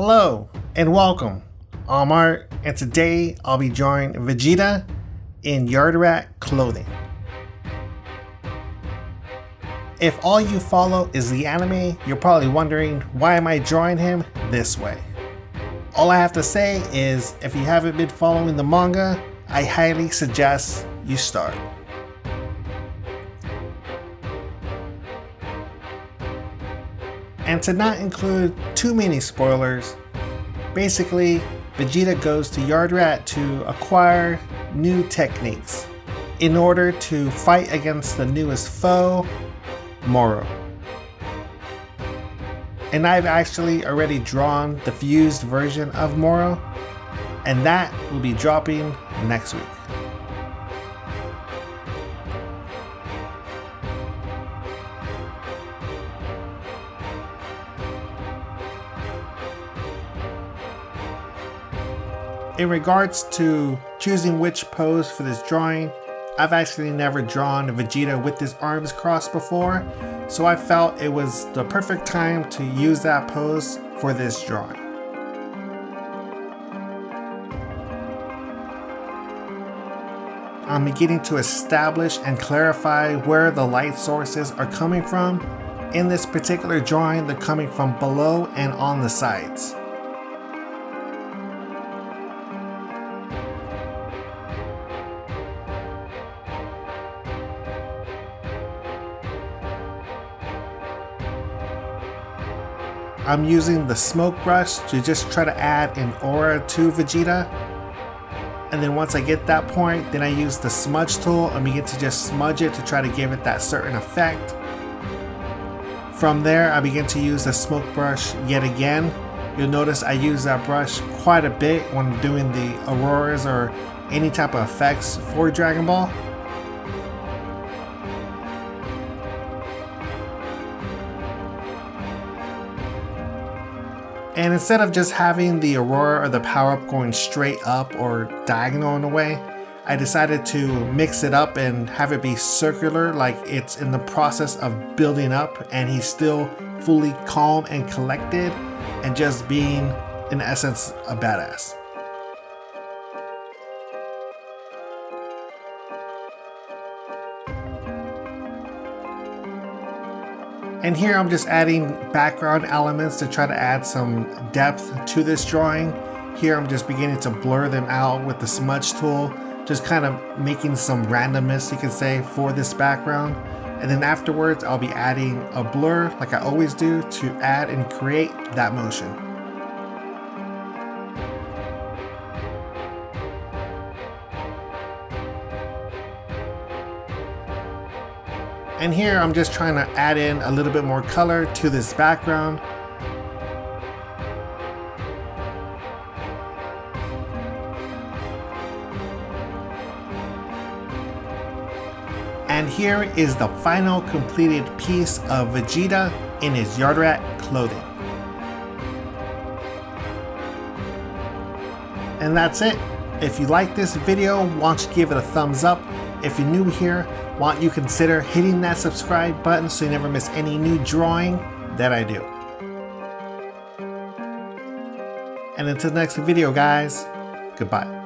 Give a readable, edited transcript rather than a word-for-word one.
Hello and welcome. I'm Art, and today I'll be drawing Vegeta in Yardrat clothing. If all you follow is the anime, you're probably wondering, why am I drawing him this way? All I have to say is, if you haven't been following the manga, I highly suggest you start. And to not include too many spoilers, basically Vegeta goes to Yardrat to acquire new techniques in order to fight against the newest foe, Moro. And I've actually already drawn the fused version of Moro, and that will be dropping next week. In regards to choosing which pose for this drawing, I've actually never drawn Vegeta with his arms crossed before, so I felt it was the perfect time to use that pose for this drawing. I'm beginning to establish and clarify where the light sources are coming from. In this particular drawing, they're coming from below and on the sides. I'm using the smoke brush to just try to add an aura to Vegeta. And then once I get that point, then I use the smudge tool and begin to just smudge it to try to give it that certain effect. From there, I begin to use the smoke brush yet again. You'll notice I use that brush quite a bit when doing the auroras or any type of effects for Dragon Ball. And instead of just having the aurora or the power-up going straight up or diagonal in a way, I decided to mix it up and have it be circular, like it's in the process of building up and he's still fully calm and collected and just being, in essence, a badass. And here I'm just adding background elements to try to add some depth to this drawing. Here I'm just beginning to blur them out with the smudge tool, just kind of making some randomness, you could say, for this background. And then afterwards I'll be adding a blur, like I always do, to add and create that motion. And here I'm just trying to add in a little bit more color to this background. And here is the final completed piece of Vegeta in his Yardrat clothing. And that's it. If you like this video, why don't you give it a thumbs up. If you're new here, why don't you consider hitting that subscribe button so you never miss any new drawing that I do. And until the next video, guys, goodbye.